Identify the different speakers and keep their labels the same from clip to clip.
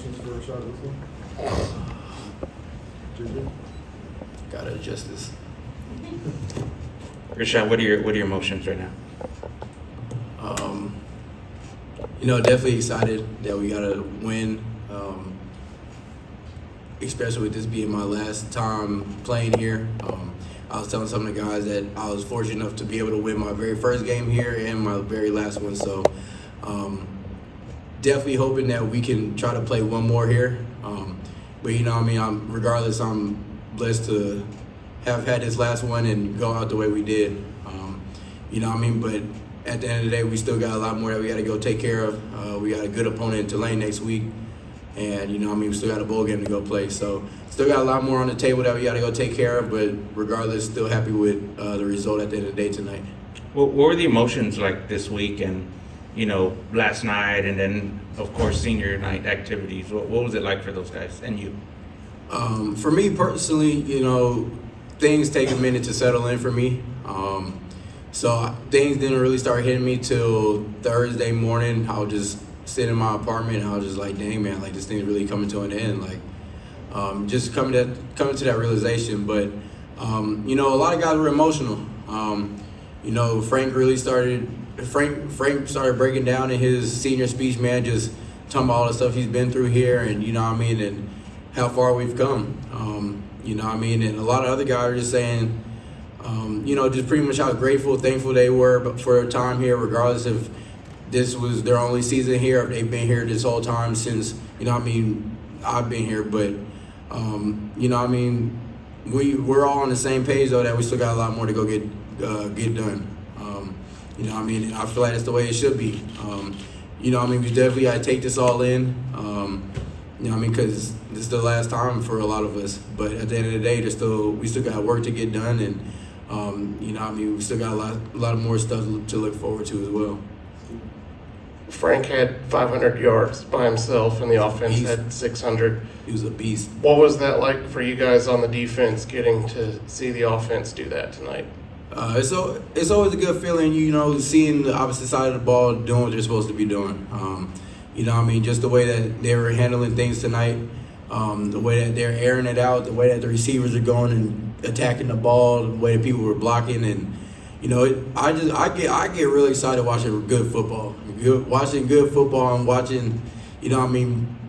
Speaker 1: questions for Rashad this one? JJ?
Speaker 2: Gotta adjust this.
Speaker 3: Rashad, what are your emotions right now?
Speaker 2: Definitely excited that we got a win, especially with this being my last time playing here. I was telling some of the guys that I was fortunate enough to be able to win my very first game here and my very last one. So definitely hoping that we can try to play one more here. But regardless, I'm blessed to have had this last one and go out the way we did. But at the end of the day, we still got a lot more that we got to go take care of. We got a good opponent in Tulane next week. And, we still got a bowl game to go play. So still got a lot more on the table that we got to go take care of. But regardless, still happy with the result at the end of the day tonight.
Speaker 3: What were the emotions like this week and, last night and then, of course, senior night activities? What was it like for those guys and you?
Speaker 2: For me personally, things take a minute to settle in for me. So things didn't really start hitting me till Thursday morning. I was just sitting in my apartment and I was just like, dang, man, like this thing's really coming to an end. Like, just coming to that realization. But, a lot of guys were emotional. Frank started breaking down in his senior speech, man, just talking about all the stuff he's been through here and, and how far we've come. And a lot of other guys are just saying, just pretty much how grateful, thankful they were for their time here, regardless if this was their only season here, if they've been here this whole time since, I've been here. But, we're all on the same page, though, that we still got a lot more to go get done. And I feel like that's the way it should be. We definitely got to take this all in, because this is the last time for a lot of us. But at the end of the day, we still got work to get done, and we still got a lot of more stuff to look forward to as well.
Speaker 4: Frank had 500 yards by himself, and the offense had 600.
Speaker 2: He was a beast.
Speaker 4: What was that like for you guys on the defense, getting to see the offense do that tonight?
Speaker 2: It's always a good feeling, seeing the opposite side of the ball doing what they're supposed to be doing. Just the way that they were handling things tonight, the way that they're airing it out, the way that the receivers are going and attacking the ball, the way that people were blocking, and I get really excited watching good football. Watching good football and watching,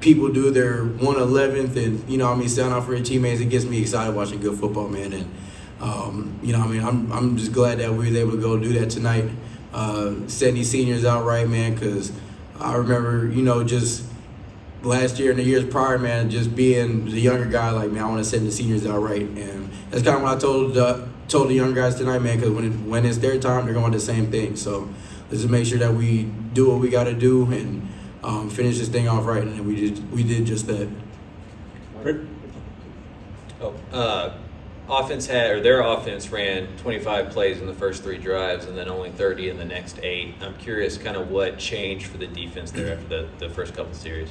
Speaker 2: people do their 1/11th and stand out for their teammates. It gets me excited watching good football, man. And I'm just glad that we was able to go do that tonight, setting these seniors out right, man, because I remember, just last year and the years prior, man, just being the younger guy, like, man, I want to set the seniors out right. And that's kind of what I told the young guys tonight, man, because when it's their time, they're going to do the same thing. So let's just make sure that we do what we got to do and finish this thing off right. And we did just that.
Speaker 5: Their offense ran 25 plays in the first 3 drives and then only 30 in the next 8. I'm curious kind of what changed for the defense there after the first couple series.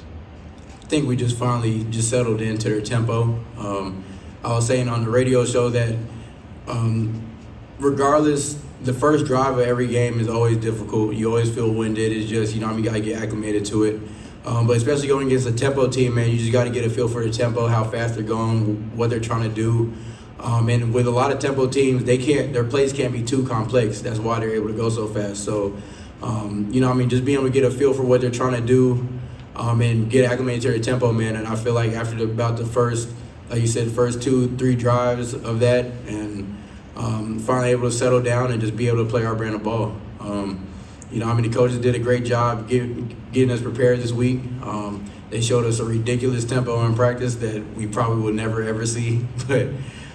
Speaker 2: I think we just finally settled into their tempo. I was saying on the radio show that regardless, the first drive of every game is always difficult. You always feel winded. It's just, you got to get acclimated to it. But especially going against a tempo team, man, you just got to get a feel for the tempo, how fast they're going, what they're trying to do. And with a lot of tempo teams, their plays can't be too complex. That's why they're able to go so fast. So, just being able to get a feel for what they're trying to do and get acclimated to their tempo, man. And I feel like after about the first, like you said, first 2-3 drives of that, and finally able to settle down and just be able to play our brand of ball. The coaches did a great job getting us prepared this week. They showed us a ridiculous tempo in practice that we probably will never, ever see. But,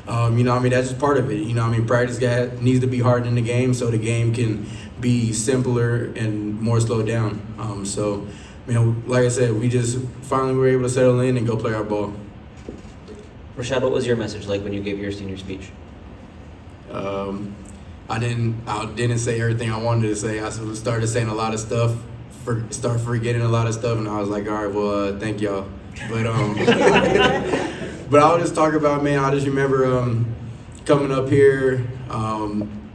Speaker 2: that's just part of it. Practice needs to be hard in the game so the game can be simpler and more slowed down. Like I said, we just finally were able to settle in and go play our ball.
Speaker 6: Rashad, what was your message like when you gave your senior speech?
Speaker 2: I didn't say everything I wanted to say. I started saying a lot of stuff, start forgetting a lot of stuff, and I was like, all right, well, thank y'all. But but I was just talking about, man, I just remember coming up here,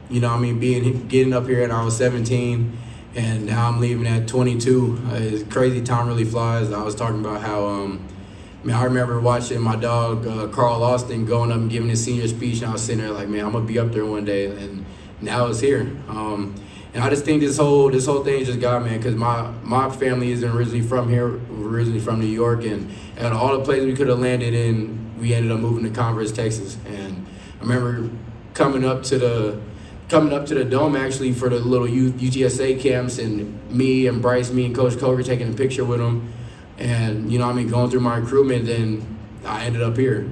Speaker 2: getting up here and I was 17, and now I'm leaving at 22. It's crazy. Time really flies. I was talking about how, man, I remember watching my dog Carl Austin going up and giving his senior speech, and I was sitting there like, man, I'm gonna be up there one day, and now it's here. And I just think this whole thing is just God, man, because my family isn't originally from here. We're originally from New York, and all the places we could have landed in, we ended up moving to Converse, Texas. And I remember coming up to the dome actually for the little UTSA camps, and me and Bryce, me and Coach Coker taking a picture with them, and going through my recruitment, then I ended up here.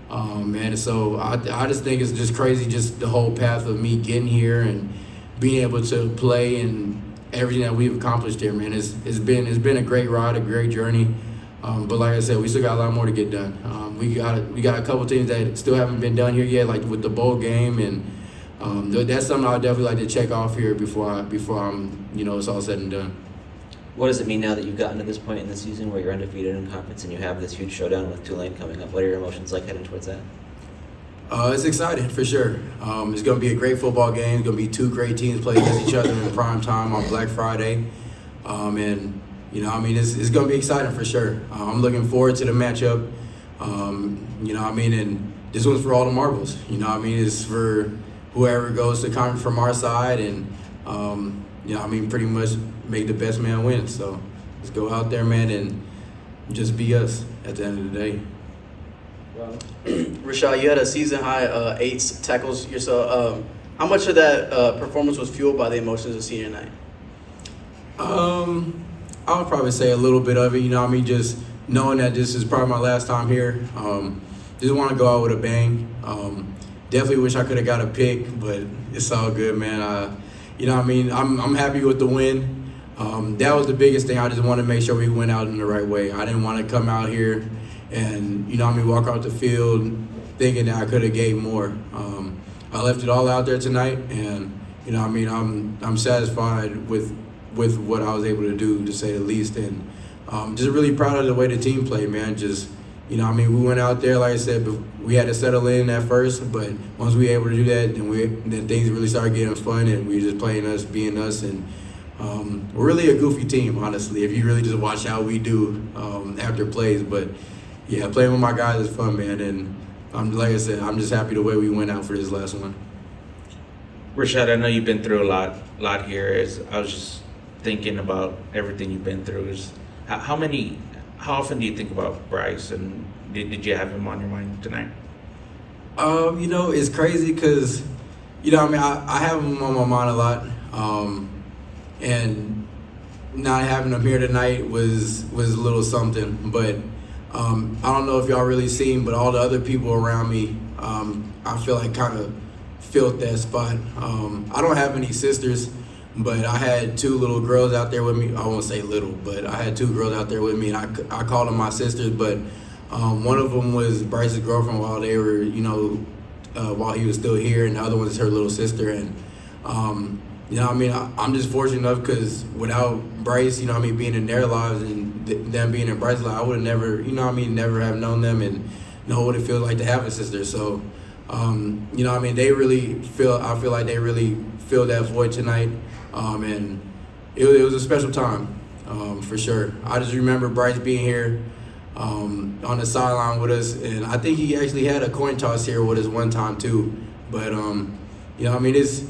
Speaker 2: Man, so I just think it's just crazy, just the whole path of me getting here and being able to play and everything that we've accomplished here, man. It's been a great ride, a great journey. But like I said, we still got a lot more to get done. We got a couple things that still haven't been done here yet, like with the bowl game, and that's something I'd definitely like to check off here before I'm it's all said and done.
Speaker 6: What does it mean now that you've gotten to this point in the season where you're undefeated in conference and you have this huge showdown with Tulane coming up? What are your emotions like heading towards that?
Speaker 2: It's exciting for sure. It's going to be a great football game. It's going to be two great teams playing against each other in prime time on Black Friday, and it's going to be exciting for sure. I'm looking forward to the matchup. And this one's for all the marbles. It's for whoever goes to conference from our side, and pretty much make the best man win. So let's go out there, man, and just be us at the end of the day.
Speaker 1: Rashad, you had a season high 8 tackles yourself. How much of that performance was fueled by the emotions of senior night?
Speaker 2: I would probably say a little bit of it. Just knowing that this is probably my last time here. Just want to go out with a bang. Definitely wish I could have got a pick, but it's all good, man. I'm happy with the win. That was the biggest thing. I just want to make sure we went out in the right way. I didn't want to come out here and walk out the field thinking that I could have gave more. I left it all out there tonight, and I'm satisfied with what I was able to do, to say the least, and just really proud of the way the team played, man. Just we went out there, like I said, we had to settle in at first, but once we were able to do that, then things really started getting fun, and we were just playing us, being us, and we're really a goofy team, honestly, if you really just watch how we do after plays. But yeah, playing with my guys is fun, man, and like I said, I'm just happy the way we went out for this last one.
Speaker 3: Rashad, I know you've been through a lot here. I was just thinking about everything you've been through. How often do you think about Bryce, and did you have him on your mind tonight?
Speaker 2: It's crazy because, I have him on my mind a lot, and not having him here tonight was a little something, but I don't know if y'all really seen, but all the other people around me, I feel like kind of filled that spot. I don't have any sisters, but I had 2 little girls out there with me. I won't say little, but I had 2 girls out there with me, and I called them my sisters. But one of them was Bryce's girlfriend while they were, while he was still here, and the other one's her little sister. And I'm just fortunate enough because without Bryce, being in their lives and them being in Bryce's life, I would have never, never have known them and know what it feels like to have a sister. So, they really I feel like they really filled that void tonight. And it was a special time, for sure. I just remember Bryce being here on the sideline with us, and I think he actually had a coin toss here with us one time too. But it's.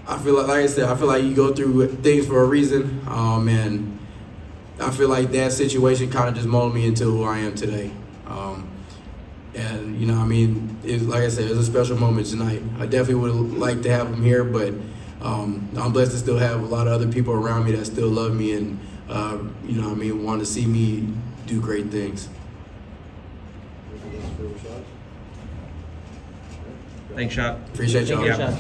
Speaker 2: I feel like I said, I feel like you go through things for a reason, and I feel like that situation kind of just molded me into who I am today. And it's like I said, it was a special moment tonight. I definitely would like to have him here, but I'm blessed to still have a lot of other people around me that still love me and want to see me do great things.
Speaker 3: Thanks, Shot.
Speaker 2: Appreciate y'all.
Speaker 3: Yeah.